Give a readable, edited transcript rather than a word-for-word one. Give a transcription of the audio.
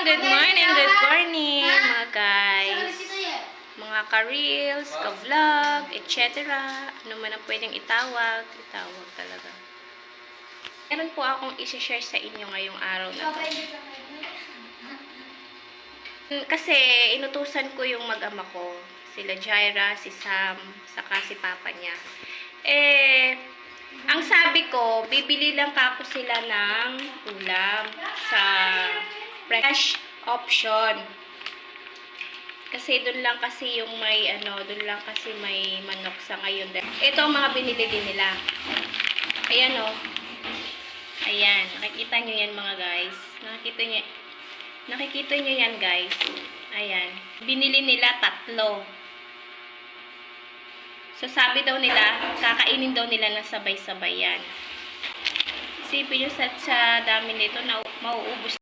good morning, mga guys. Mga ka-reels, ka-vlog, etc. Ano man ang pwedeng itawag talaga. Meron po akong isi-share sa inyo ngayong araw na to. Kasi inutusan ko yung mag-ama ko, sila Jaira, si Sam, saka si papa niya. Ang sabi ko, bibili lang kako sila ng ulam sa fresh option. Kasi doon lang kasi yung may doon lang kasi may manok sa ngayon. Ito ang mga binili din nila. Ayan oh. Ayan, nakikita nyo yan mga guys. Nakikita nyo yan guys. Ayan, binili nila 3. So, sabi daw nila, kakainin daw nila na sabay-sabay yan. Isipin nyo sa dami nito na mauubos